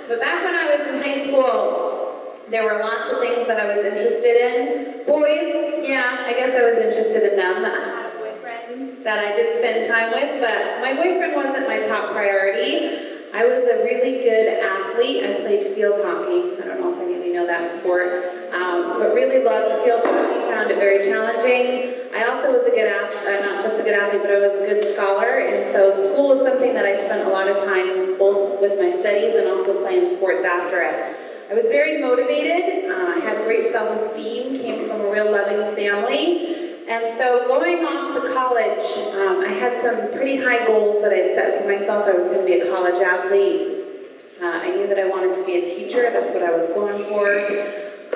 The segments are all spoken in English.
But back when I was in high school, there were lots of things that I was interested in. Boys, yeah, I guess I was interested in them. I had a boyfriend that I did spend time with, but my boyfriend wasn't my top priority. I was a really good athlete. I played field hockey. I don't know if any of you know that sport, but really loved field hockey, found it very challenging. I also was a good athlete, not just a good athlete, but I was a good scholar, and so school was something that I spent a lot of time both with my studies and also playing sports after it. I was very motivated. I had great self-esteem, came from a real loving family. And so going off to college, I had some pretty high goals that I had set for myself. I was going to be a college athlete. I knew that I wanted to be a teacher. That's what I was going for.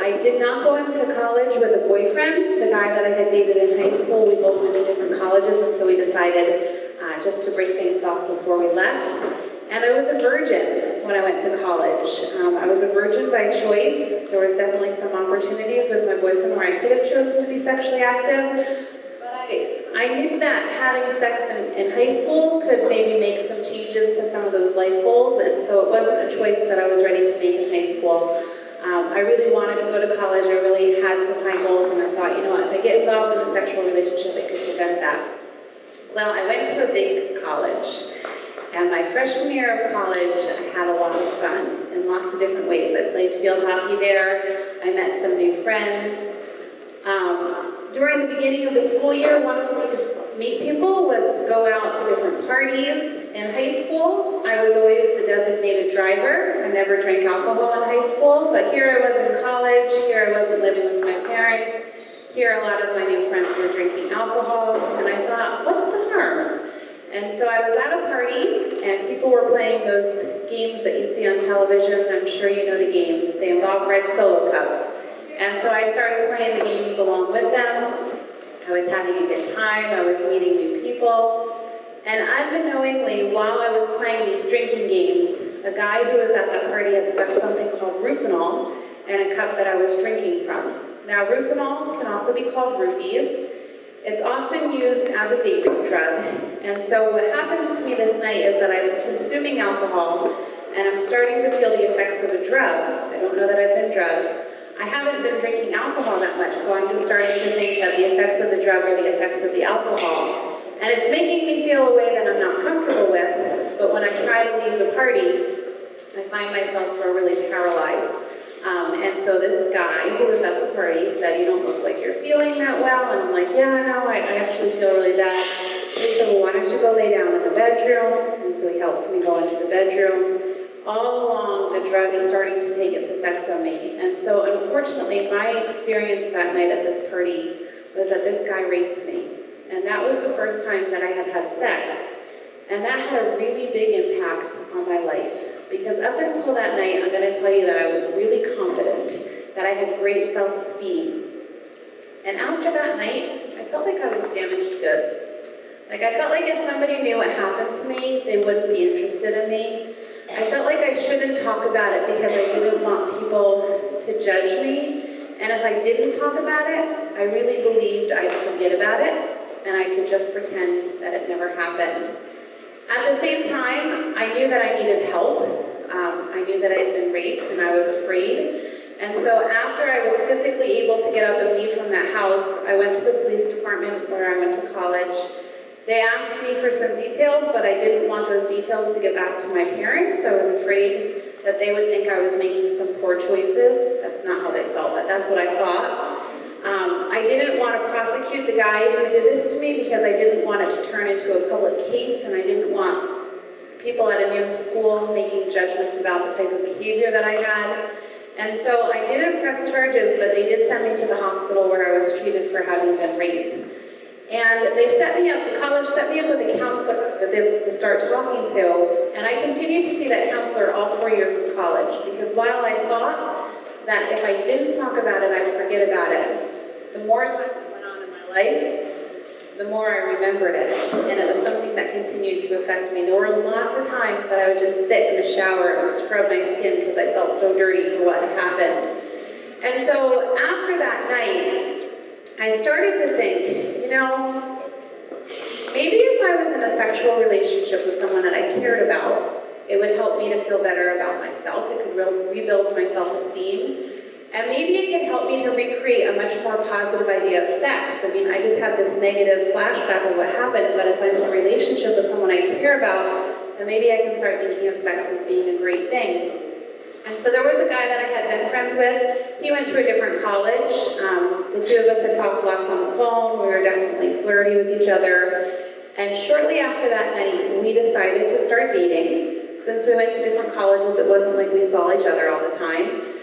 I did not go into college with a boyfriend. The guy that I had dated in high school, we both went to different colleges, and so we decided just to break things off before we left. And I was a virgin when I went to college. I was a virgin by choice. There was definitely some opportunities with my boyfriend where I could have chosen to be sexually active, but I knew that having sex in high school could maybe make some changes to some of those life goals, and so it wasn't a choice that I was ready to make in high school. I really wanted to go to college. I really had some high goals, and I thought, you know what, if I get involved in a sexual relationship, it could prevent that. Well, I went to a big college. And my freshman year of college, I had a lot of fun in lots of different ways. I played field hockey there. I met some new friends. During the beginning of the school year, one of the ways to meet people was to go out to different parties. In high school, I was always the designated driver. I never drank alcohol in high school, but here I was in college. Here I wasn't living with my parents. Here a lot of my new friends were drinking alcohol, and I thought, what's the harm? And so I was at a party, and people were playing those games that you see on television. I'm sure you know the games. They involve red Solo cups. And so I started playing the games along with them. I was having a good time. I was meeting new people. And unknowingly, while I was playing these drinking games, a guy who was at that party had stuck something called Rufinol in a cup that I was drinking from. Now, Rufinol can also be called roofies. It's often used as a date rape drug, and so what happens to me this night is that I'm consuming alcohol, and I'm starting to feel the effects of a drug. I don't know that I've been drugged. I haven't been drinking alcohol that much, so I'm just starting to think that the effects of the drug are the effects of the alcohol. And it's making me feel a way that I'm not comfortable with, but when I try to leave the party, I find myself really paralyzed. And so this guy who was at the party said, you don't look like you're feeling that well. And I'm like, yeah, no, I actually feel really bad. He said, well, why don't you go lay down in the bedroom? And so he helps me go into the bedroom. All along, the drug is starting to take its effects on me. And so unfortunately, my experience that night at this party was that this guy raped me. And that was the first time that I had had sex. And that had a really big impact on my life. Because up until that night, I'm going to tell you that I was really confident, that I had great self-esteem. And after that night, I felt like I was damaged goods. Like I felt like if somebody knew what happened to me, they wouldn't be interested in me. I felt like I shouldn't talk about it because I didn't want people to judge me. And if I didn't talk about it, I really believed I'd forget about it, and I could just pretend that it never happened. At the same time, I knew that I needed help. I knew that I had been raped, and I was afraid. And so after I was physically able to get up and leave from that house, I went to the police department where I went to college. They asked me for some details, but I didn't want those details to get back to my parents, so I was afraid that they would think I was making some poor choices. That's not how they felt, but that's what I thought. I didn't want to prosecute the guy who did this to me because I didn't want it to turn into a public case, and I didn't want people at a new school making judgments about the type of behavior that I had. And so I didn't press charges, but they did send me to the hospital where I was treated for having been raped. And they set me up, the college set me up with a counselor I was able to start talking to, and I continued to see that counselor all 4 years of college, because while I thought that if I didn't talk about it, I'd forget about it, the more time that went on in my life, the more I remembered it, and it was something that continued to affect me. There were lots of times that I would just sit in the shower and scrub my skin because I felt so dirty for what had happened. And so after that night, I started to think, you know, maybe if I was in a sexual relationship with someone that I cared about, it would help me to feel better about myself. It rebuild my self-esteem. And maybe it can help me to recreate a much more positive idea of sex. I mean, I just had this negative flashback of what happened, but if I'm in a relationship with someone I care about, then maybe I can start thinking of sex as being a great thing. And so there was a guy that I had been friends with. He went to a different college. The two of us had talked lots on the phone. We were definitely flirty with each other. And shortly after that night, we decided to start dating. Since we went to different colleges, it wasn't like we saw each other all the time.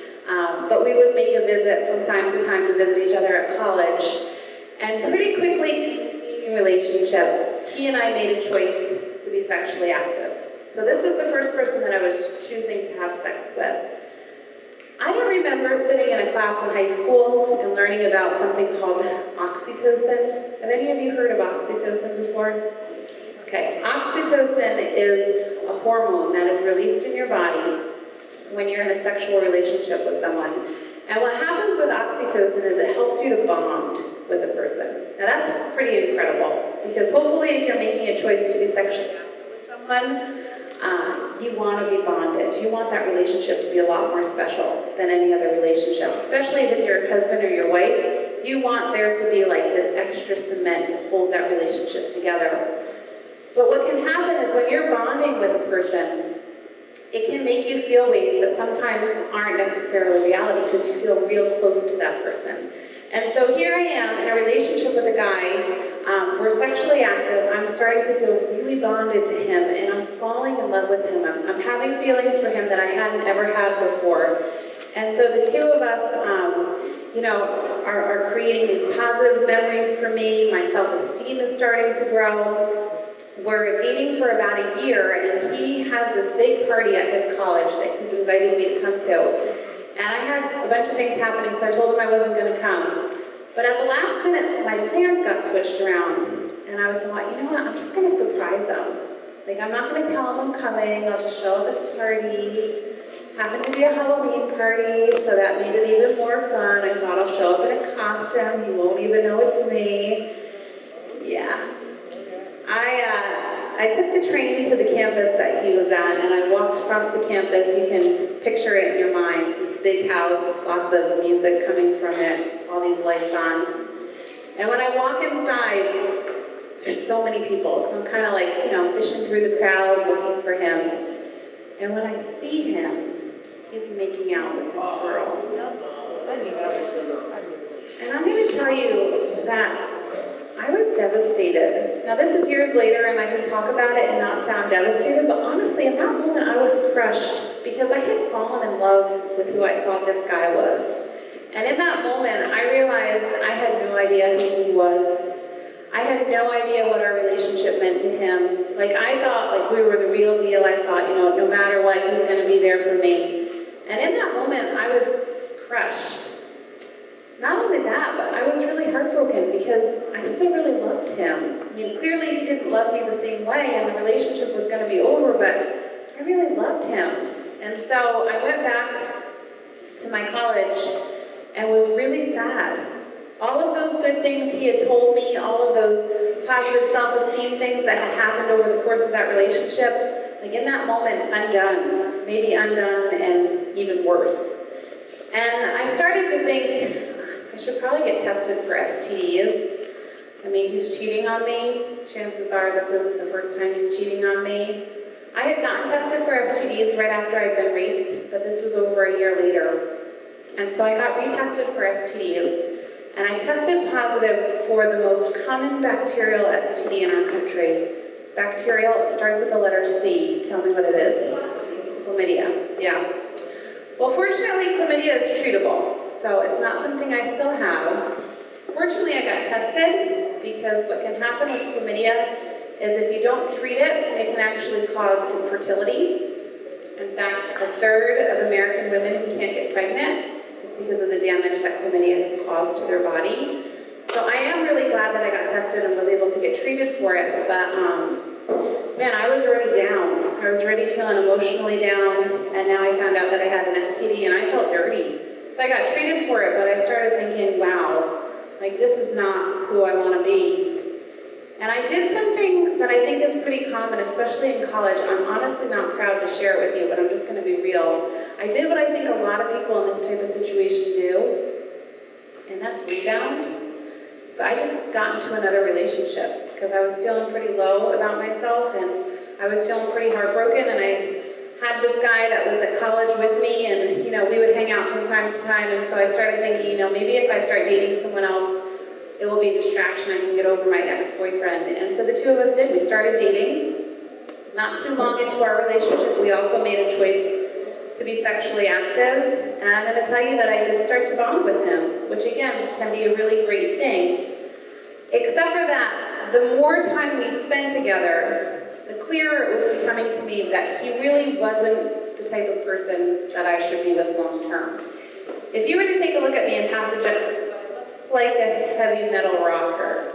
But we would make a visit from time to time to visit each other at college. And pretty quickly in this dating relationship, he and I made a choice to be sexually active. So this was the first person that I was choosing to have sex with. I don't remember sitting in a class in high school and learning about something called oxytocin. Have any of you heard of oxytocin before? Okay, oxytocin is a hormone that is released in your body when you're in a sexual relationship with someone. And what happens with oxytocin is it helps you to bond with a person. Now that's pretty incredible, because hopefully if you're making a choice to be sexually active with someone, you want to be bonded. You want that relationship to be a lot more special than any other relationship, especially if it's your husband or your wife. You want there to be like this extra cement to hold that relationship together. But what can happen is when you're bonding with a person, it can make you feel ways that sometimes aren't necessarily reality because you feel real close to that person. And so here I am in a relationship with a guy. We're sexually active. I'm starting to feel really bonded to him, and I'm falling in love with him. I'm having feelings for him that I hadn't ever had before. And so the two of us, are creating these positive memories for me. My self-esteem is starting to grow. We're dating for about a year, and he has this big party at his college that he's inviting me to come to. And I had a bunch of things happening, so I told him I wasn't going to come. But at the last minute, my plans got switched around, and I thought, you know what, I'm just going to surprise him. Like, I'm not going to tell him I'm coming. I'll just show up at the party. Happened to be a Halloween party, so that made it even more fun. I thought I'll show up in a costume. He won't even know it's me. Yeah. I took the train to the campus that he was at, and I walked across the campus. You can picture it in your mind. This big house, lots of music coming from it, all these lights on. And when I walk inside, there's so many people. So I'm kind of like, fishing through the crowd, looking for him. And when I see him, he's making out with this girl. And I'm going to tell you that I was devastated. Now this is years later and I can talk about it and not sound devastated, but honestly in that moment I was crushed because I had fallen in love with who I thought this guy was. And in that moment I realized I had no idea who he was. I had no idea what our relationship meant to him. Like I thought we were the real deal. I thought, no matter what, he's going to be there for me. And in that moment I was crushed. Not only that, but I was really heartbroken because I still really loved him. I mean, clearly he didn't love me the same way and the relationship was going to be over, but I really loved him. And so I went back to my college and was really sad. All of those good things he had told me, all of those positive self-esteem things that had happened over the course of that relationship, like in that moment, undone. Maybe undone and even worse. And I started to think, I should probably get tested for STDs. I mean, he's cheating on me. Chances are this isn't the first time he's cheating on me. I had gotten tested for STDs right after I'd been raped, but this was over a year later. And so I got retested for STDs, and I tested positive for the most common bacterial STD in our country. It's bacterial, it starts with the letter C. Tell me what it is. Chlamydia, yeah. Well, fortunately, chlamydia is treatable. So it's not something I still have. Fortunately, I got tested because what can happen with chlamydia is if you don't treat it, it can actually cause infertility. In fact, a third of American women who can't get pregnant, it's because of the damage that chlamydia has caused to their body. So I am really glad that I got tested and was able to get treated for it, but man, I was already down. I was already feeling emotionally down, and now I found out that I had an STD and I felt dirty. So I got treated for it, but I started thinking, wow, like this is not who I want to be. And I did something that I think is pretty common, especially in college. I'm honestly not proud to share it with you, but I'm just going to be real. I did what I think a lot of people in this type of situation do, and that's rebound. So I just got into another relationship because I was feeling pretty low about myself, and I was feeling pretty heartbroken, and I had this guy that was at college with me, and we would hang out from time to time, and so I started thinking, maybe if I start dating someone else, it will be a distraction. I can get over my ex-boyfriend. And so the two of us did. We started dating. Not too long into our relationship, we also made a choice to be sexually active. And I'm going to tell you that I did start to bond with him, which again can be a really great thing. Except for that, the more time we spent together, the clearer it was becoming to me that he really wasn't the type of person that I should be with long term. If you were to take a look at me and pass a judgment, like a heavy metal rocker.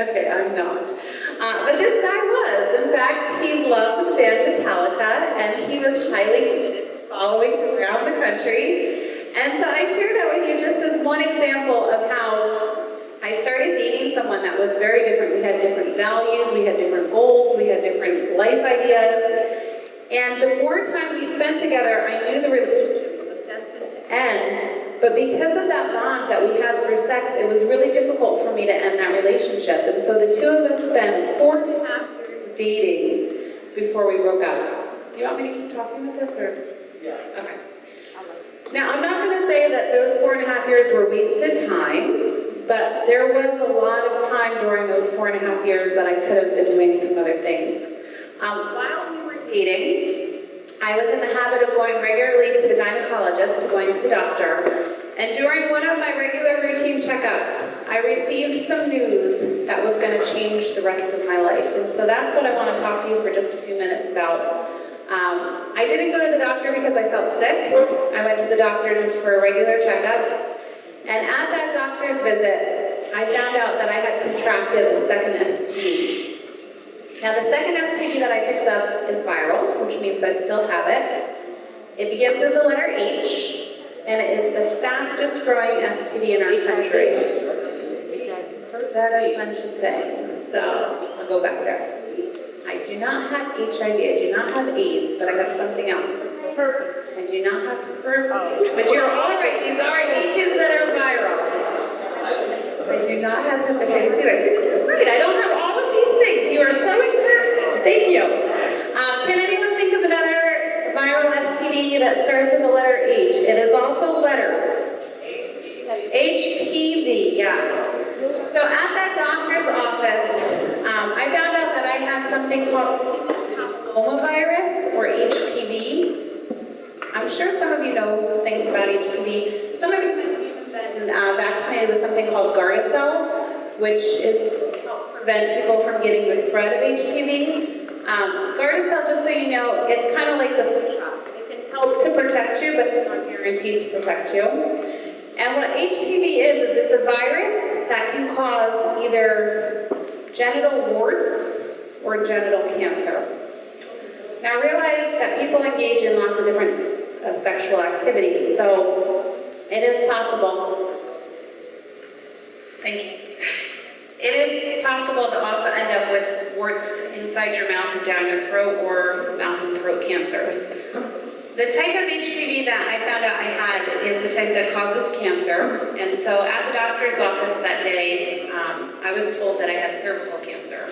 Okay, I'm not. But this guy was. In fact, he loved the band Metallica, and he was highly committed to following around the country. And so I share that with you just as one example of how I started dating someone that was very different. We had different values, we had different goals, we had different life ideas. And the more time we spent together, I knew the relationship was destined to end. But because of that bond that we had through sex, it was really difficult for me to end that relationship. And so the two of us spent 4.5 years dating before we broke up. Do you want me to keep talking with this, or? Yeah. Okay. Now, I'm not going to say that those 4.5 years were wasted time, but there was a lot of time during those 4.5 years that I could have been doing some other things. While we were dating, I was in the habit of going regularly to the gynecologist, going to the doctor, and during one of my regular routine checkups, I received some news that was going to change the rest of my life. And so that's what I want to talk to you for just a few minutes about. I didn't go to the doctor because I felt sick. I went to the doctor just for a regular checkup. And at that doctor's visit, I found out that I had contracted a second STD. Now, the second STD that I picked up is viral, which means I still have it. It begins with the letter H, and it is the fastest growing STD in our country. Said a bunch of things, so I'll go back there. I do not have HIV, I do not have AIDS, but I have something else. I do not have herpes, but you're all right, these are H's that are viral. I do not have hepatitis C. That's great. I don't have all of these things. You are so encouraging. Thank you. Can anyone think of another viral STD that starts with the letter H? It is also letters. HPV, yes. So at that doctor's office, I found out that I had something called papillomavirus, or HPV. I'm sure some of you know things about HPV. Some of you might have even been vaccinated with something called Gardasil, which is to help prevent people from getting the spread of HPV. Gardasil, just so you know, it's kind of like the flu shot. It can help to protect you, but it's not guaranteed to protect you. And what HPV is it's a virus that can cause either genital warts or genital cancer. Now realize that people engage in lots of different types of sexual activities, so it is possible. Thank you. It is possible to also end up with warts inside your mouth and down your throat, or mouth and throat cancers. The type of HPV that I found out I had is the type that causes cancer, and so at the doctor's office that day, I was told that I had cervical cancer.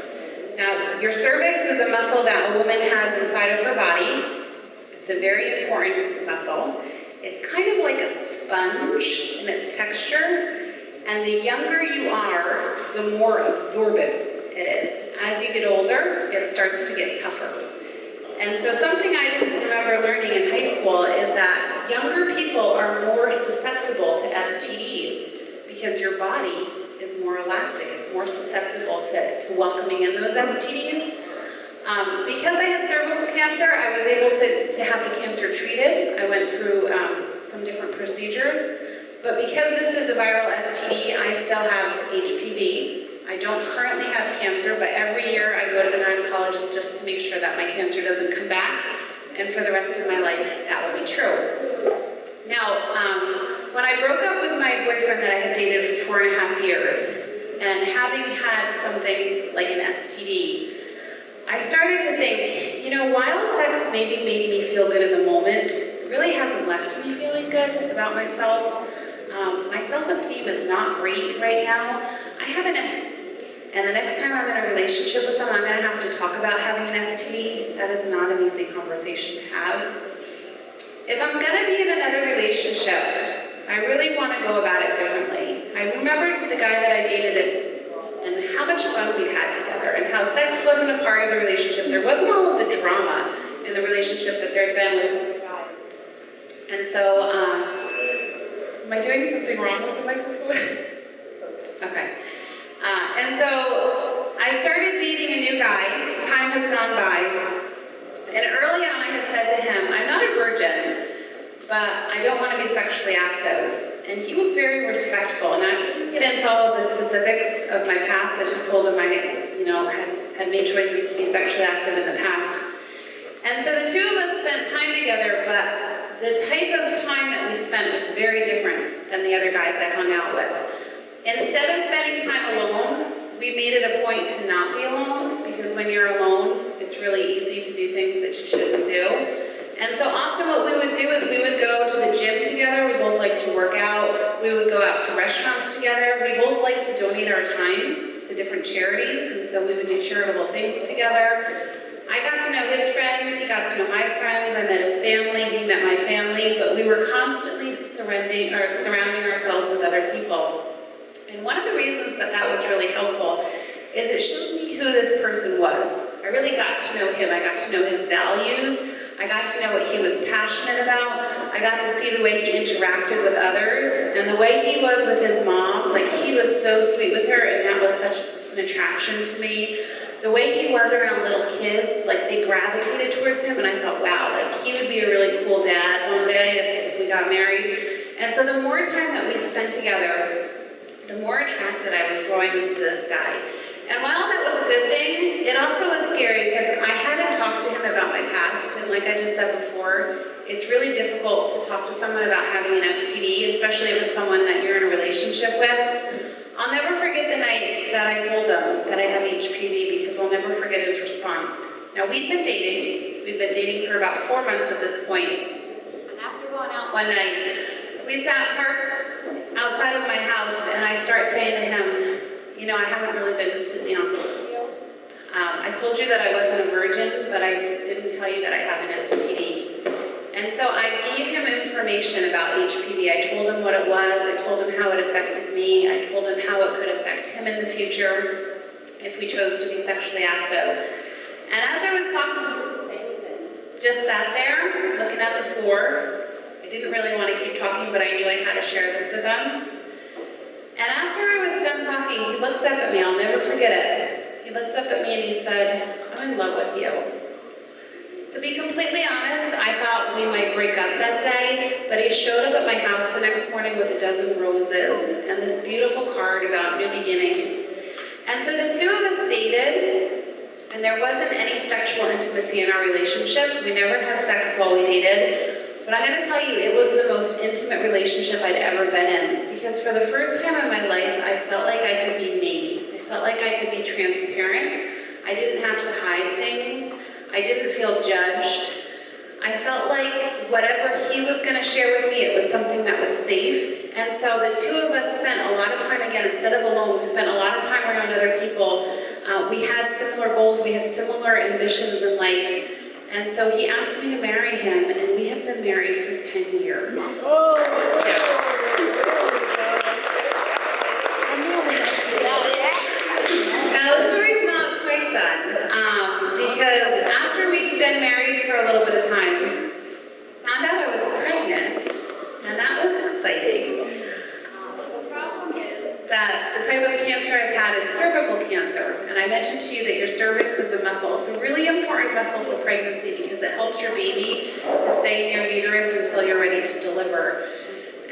Now, your cervix is a muscle that a woman has inside of her body. It's a very important muscle. It's kind of like a sponge in its texture, and the younger you are, the more absorbent it is. As you get older, it starts to get tougher. And so something I didn't remember learning in high school is that younger people are more susceptible to STDs because your body is more elastic. It's more susceptible to welcoming in those STDs. Because I had cervical cancer, I was able to have the cancer treated. I went through some different procedures. But because this is a viral STD, I still have HPV. I don't currently have cancer, but every year I go to the gynecologist just to make sure that my cancer doesn't come back. And for the rest of my life, that will be true. Now, when I broke up with my boyfriend that I had dated for 4.5 years, and having had something like an STD, I started to think, while sex maybe made me feel good in the moment, it really hasn't left me feeling good about myself. My self-esteem is not great right now. I have an STD. And the next time I'm in a relationship with someone, I'm going to have to talk about having an STD. That is not an easy conversation to have. If I'm going to be in another relationship, I really want to go about it differently. I remembered the guy that I dated and how much fun we had together and how sex wasn't a part of the relationship. There wasn't all of the drama in the relationship that there'd been with other guys. And so, am I doing something wrong with the microphone? Okay. And so I started dating a new guy. Time has gone by. And early on I had said to him, I'm not a virgin, but I don't want to be sexually active. And he was very respectful. And I didn't get into all of the specifics of my past. I just told him I had made choices to be sexually active in the past. And so the two of us spent time together, but the type of time that we spent was very different than the other guys I hung out with. Instead of spending time alone, we made it a point to not be alone, because when you're alone, it's really easy to do things that you shouldn't do. And so often what we would do is we would go to the gym together. We both like to work out. We would go out to restaurants together. We both like to donate our time to different charities, and so we would do charitable things together. I got to know his friends, he got to know my friends, I met his family, he met my family, but we were constantly surrounding ourselves with other people. And one of the reasons that was really helpful is it showed me who this person was. I really got to know him. I got to know his values. I got to know what he was passionate about. I got to see the way he interacted with others and the way he was with his mom. Like, he was so sweet with her, and that was such an attraction to me. The way he was around little kids, like, they gravitated towards him, and I thought, wow, like, he would be a really cool dad one day if we got married. And so the more time that we spent together, the more attracted I was growing into this guy. And while that was a good thing, it also was scary because I hadn't talked to him about my past. And like I just said before, it's really difficult to talk to someone about having an STD, especially if it's someone that you're in a relationship with. I'll never forget the night that I told him that I have HPV, because I'll never forget his response. Now, we'd been dating. We'd been dating for about 4 months at this point. And after going out one night, we sat parked outside of my house, and I start saying to him, I haven't really been completely honest with you. I told you that I wasn't a virgin, but I didn't tell you that I have an STD. And so I gave him information about HPV. I told him what it was. I told him how it affected me. I told him how it could affect him in the future if we chose to be sexually active. And as I was talking, he didn't say anything. Just sat there, looking at the floor. I didn't really want to keep talking, but I knew I had to share this with him. And after I was done talking, he looked up at me. I'll never forget it. He looked up at me and he said, I'm in love with you. To be completely honest, I thought we might break up that day, but he showed up at my house the next morning with a dozen roses and this beautiful card about new beginnings. And so the two of us dated, and there wasn't any sexual intimacy in our relationship. We never had sex while we dated. But I'm going to tell you, it was the most intimate relationship I'd ever been in. Because for the first time in my life, I felt like I could be me. I felt like I could be transparent. I didn't have to hide things. I didn't feel judged. I felt like whatever he was going to share with me, it was something that was safe. And so the two of us spent a lot of time, again, instead of alone, we spent a lot of time around other people. We had similar goals. We had similar ambitions in life. And so he asked me to marry him, and we have been married for 10 years. Oh. Yeah. Now, the story's not quite done, because after we'd been married for a little bit of time, found out I was pregnant, and that was exciting. The problem is that the type of cancer I've had is cervical cancer, and I mentioned to you that your cervix is a muscle. It's a really important muscle for pregnancy because it helps your baby to stay in your uterus until you're ready to deliver.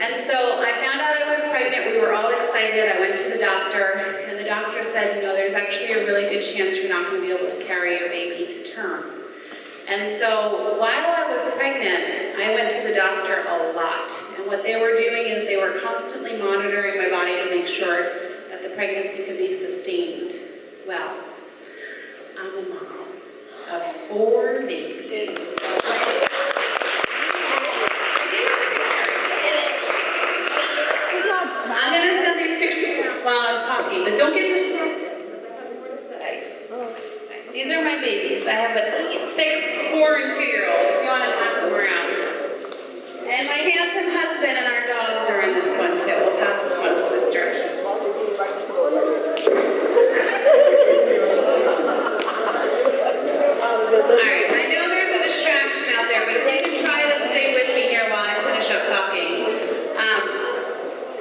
And so I found out I was pregnant. We were all excited. I went to the doctor, and the doctor said, there's actually a really good chance you're not going to be able to carry your baby to term. And so while I was pregnant, I went to the doctor a lot. And what they were doing is they were constantly monitoring my body to make sure that the the pregnancy could be sustained. Well, I'm a mom of 4 babies. I'm going to send these pictures while I'm talking, but don't get distracted because I have more to say. These are my babies. I have a 6, 4, and 2-year-old, if you want to pass them around. And my handsome husband and our dogs are in this one too. We'll pass this one to this direction. Alright, I know there's a distraction out there, but if you can try to stay with me here while I finish up talking.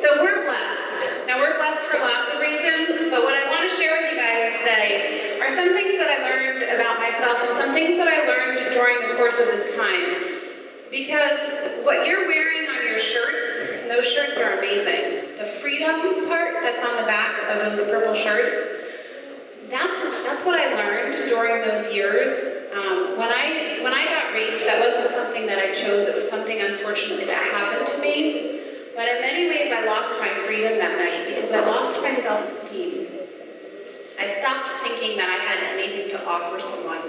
So we're blessed. Now we're blessed for lots of reasons, but what I want to share with you guys today are some things that I learned about myself and some things that I learned during the course of this time. Because what you're wearing on your shirts, those shirts are amazing. The freedom part that's on the back of those purple shirts, that's what I learned during those years. When I got raped, that wasn't something that I chose. It was something, unfortunately, that happened to me. But in many ways, I lost my freedom that night because I lost my self-esteem. I stopped thinking that I had anything to offer someone,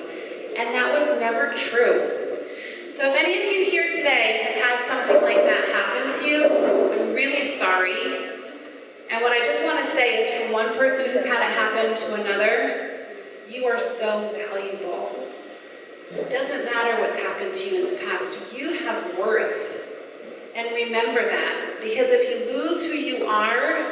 and that was never true. So if any of you here today have had something like that happen to you, I'm really sorry. And what I just want to say is, from one person who's had it happen to another, you are so valuable. It doesn't matter what's happened to you in the past. You have worth. And remember that, because if you lose who you are,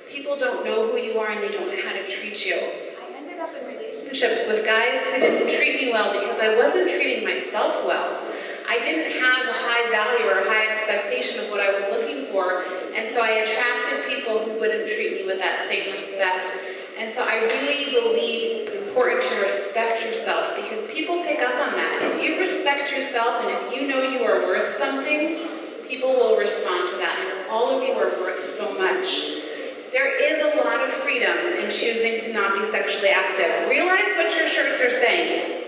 people don't know who you are and they don't know how to treat you. I ended up in relationships with guys who didn't treat me well because I wasn't treating myself well. I didn't have a high value or a high expectation of what I was looking for, and so I attracted people who wouldn't treat me with that same respect. And so I really believe it's important to respect yourself, because people pick up on that. If you respect yourself and if you know you are worth something, people will respond to that, and all of you are worth so much. There is a lot of freedom in choosing to not be sexually active. Realize what your shirts are saying.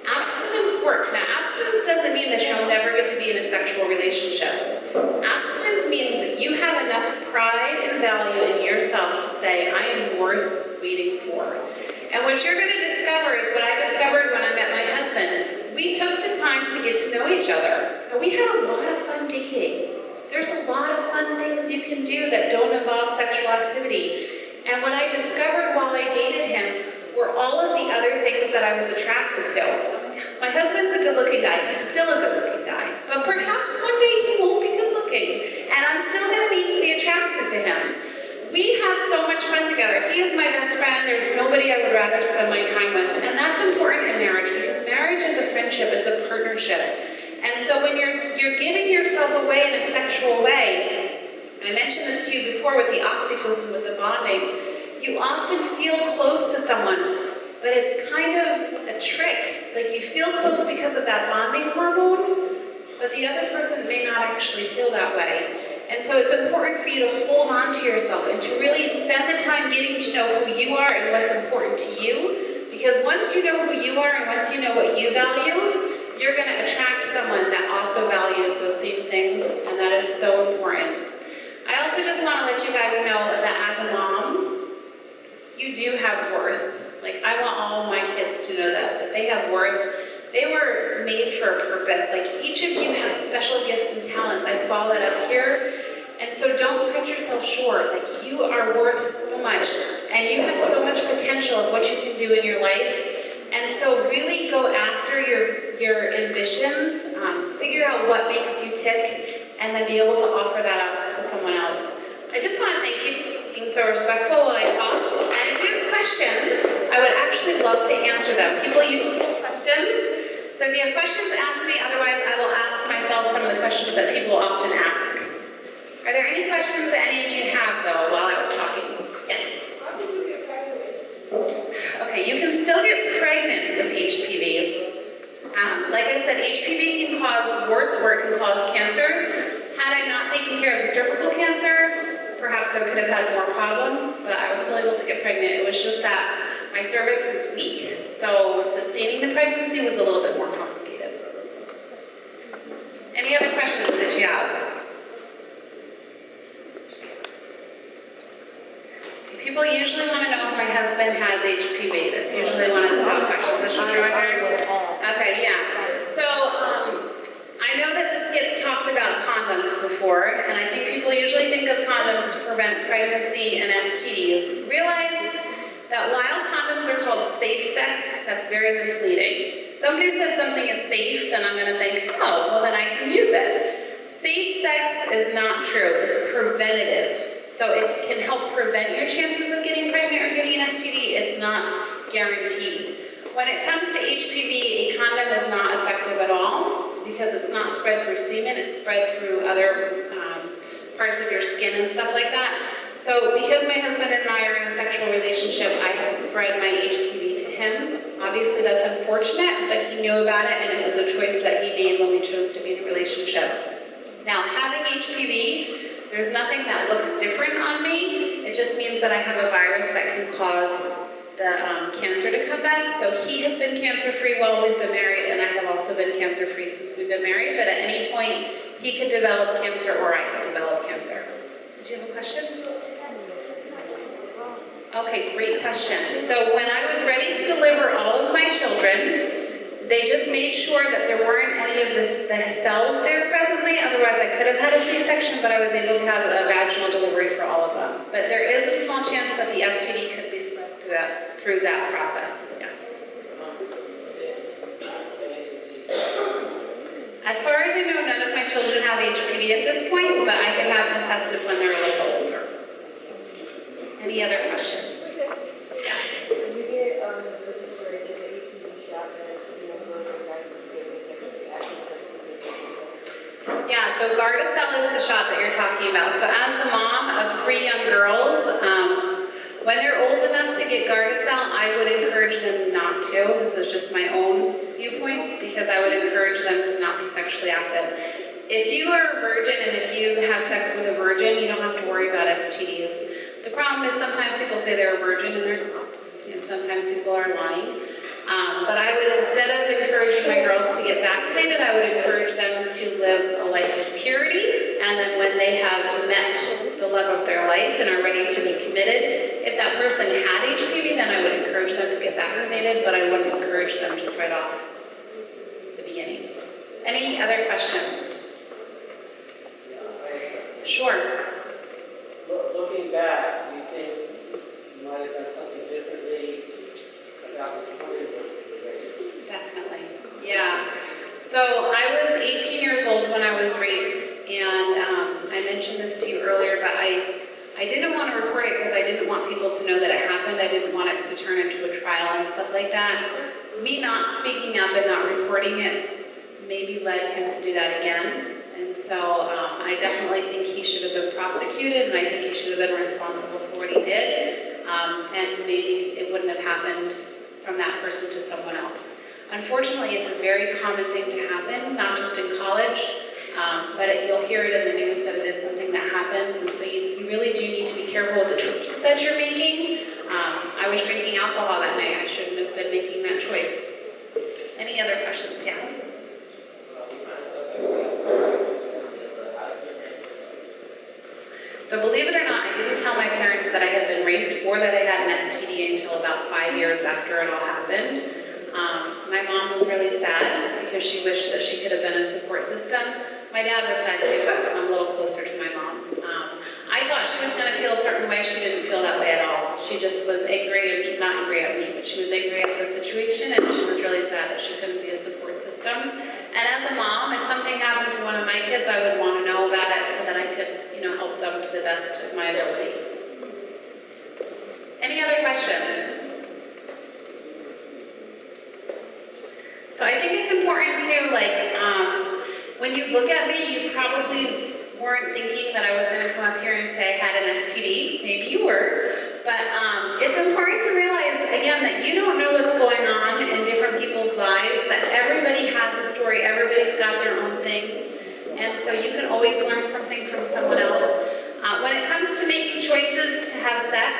Abstinence works. Now, abstinence doesn't mean that you'll never get to be in a sexual relationship. Abstinence means that you have enough pride and value in yourself to say, I am worth waiting for. And what you're going to discover is what I discovered when I met my husband. We took the time to get to know each other. And we had a lot of fun dating. There's a lot of fun things you can do that don't involve sexual activity. And what I discovered while I dated him were all of the other things that I was attracted to. My husband's a good-looking guy. He's still a good-looking guy. But perhaps one day he won't be good-looking. And I'm still going to need to be attracted to him. We have so much fun together. He is my best friend. There's nobody I would rather spend my time with. And that's important in marriage, because marriage is a friendship. It's a partnership. And so when you're giving yourself away in a sexual way, I mentioned this to you before with the oxytocin, with the bonding, you often feel close to someone, but it's kind of a trick. Like, you feel close because of that bonding hormone, but the other person may not actually feel that way. And so it's important for you to hold on to yourself and to really spend the time getting to know who you are and what's important to you, because once you know who you are and once you know what you value, you're going to attract someone that also values those same things, and that is so important. I also just want to let you guys know that as a mom, you do have worth. Like, I want all of my kids to know that they have worth. They were made for a purpose. Like, each of you have special gifts and talents. I saw that up here. And so don't cut yourself short. Like, you are worth so much, and you have so much potential of what you can do in your life. And so really go after your ambitions, figure out what makes you tick, and then be able to offer that up to someone else. I just want to thank you for being so respectful while I talk. And if you have questions, I would actually love to answer them. People, you have questions? So if you have questions, ask me. Otherwise, I will ask myself some of the questions that people often ask. Are there any questions that any of you have, though, while I was talking? Yes? How do you get pregnant? Okay, you can still get pregnant with HPV. Like I said, HPV can cause warts or it can cause cancer. Had I not taken care of the cervical cancer, perhaps I could have had more problems, but I was still able to get pregnant. It was just that my cervix is weak, so sustaining the pregnancy was a little bit more complicated. Any other questions that you have? about condoms before, and I think people usually think of condoms to prevent pregnancy and STDs. Realize that while condoms are called safe sex, that's very misleading. If somebody said something is safe, then I'm going to think, oh, well then I can use it. Safe sex is not true. It's preventative. So it can help prevent your chances of getting pregnant or getting an STD. It's not guaranteed. When it comes to HPV, a condom is not effective at all because it's not spread through semen, it's spread through other parts of your skin and stuff like that. So because my husband and I are in a sexual relationship, I have spread my HPV to him. Obviously that's unfortunate, but he knew about it and it was a choice that he made when we chose to be in a relationship. Now, having HPV, there's nothing that looks different on me. It just means that I have a virus that can cause the cancer to come back. So he has been cancer-free while we've been married, and I have also been cancer-free since we've been married, but at any point, he could develop cancer or I could develop cancer. Did you have a question? Okay, great question. So when I was ready to deliver all of my children, they just made sure that there weren't any of the cells there presently, otherwise I could have had a C-section, but I was able to have a vaginal delivery for all of them. But there is a small chance that the STD could be spread through that process, yes. As far as I know, none of my children have HPV at this point, but I can have them tested when they're a little older. Any other questions? Yes. When you get versus where it is an HPV shot that goes with license Yeah, so Gardasil is the shot that you're talking about. So as the mom of 3 young girls, when they're old enough to get Gardasil, I would encourage them not to. This is just my own viewpoints because I would encourage them to not be sexually active. If you are a virgin and if you have sex with a virgin, you don't have to worry about STDs. The problem is sometimes people say they're a virgin and they're not. And sometimes people are lying. But I would, instead of encouraging my girls to get vaccinated, I would encourage them to live a life of purity. And then when they have met the love of their life and are ready to be committed, if that person had HPV, then I would encourage them to get vaccinated, but I wouldn't encourage them just right off the beginning. Any other questions? Sure. Looking back, do you think you might have done something differently about the time? Definitely. Yeah. So I was 18 years old when I was raped, and I mentioned this to you earlier, but I didn't want to report it because I didn't want people to know that it happened. I didn't want it to turn into a trial and stuff like that. Me not speaking up and not reporting it maybe led him to do that again. And so I definitely think he should have been prosecuted, and I think he should have been responsible for what he did. And maybe it wouldn't have happened from that person to someone else. Unfortunately, it's a very common thing to happen, not just in college, but you'll hear it in the news that it is something that happens, and so you really do need to be careful with the choices that you're making. I was drinking alcohol that night. I shouldn't have been making that choice. Any other questions? Yes. So believe it or not, I didn't tell my parents that I had been raped or that I had an STD until about 5 years after it all happened. My mom was really sad because she wished that she could have been a support system. My dad was sad too, but I'm a little closer to my mom. I thought she was going to feel a certain way. She didn't feel that way at all. She just was angry, and not angry at me, but she was angry at the situation, and she was really sad that she couldn't be a support system. And as a mom, if something happened to one of my kids, I would want to know about it so that I could, help them to the best of my ability. Any other questions? So I think it's important to, when you look at me, you probably weren't thinking that I was going to come up here and say I had an STD. Maybe you were. But it's important to realize, again, that you don't know what's going on in different people's lives, that everybody has a story, everybody's got their own things. And so you can always learn something from someone else. When it comes to making choices to have sex,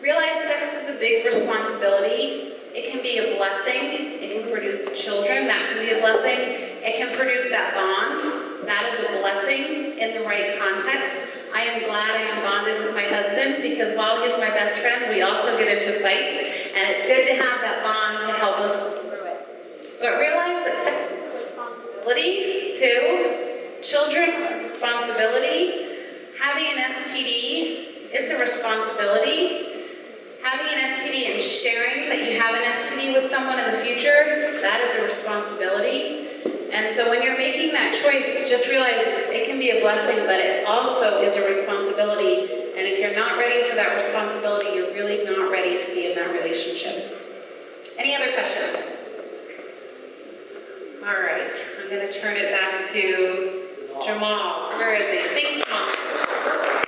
realize sex is a big responsibility. It can be a blessing. It can produce children. That can be a blessing. It can produce that bond. That is a blessing in the right context. I am glad I am bonded with my husband because while he's my best friend, we also get into fights. And it's good to have that bond to help us work through it. But realize that sex is a responsibility too. Children STD, it's a responsibility. Having an STD and sharing that you have an STD with someone in the future, that is a responsibility. And so when you're making that choice, just realize it can be a blessing, but it also is a responsibility. And if you're not ready for that responsibility, you're really not ready to be in that relationship. Any other questions? All right, I'm going to turn it back to Jamal. Where is he? Thank you, Jamal.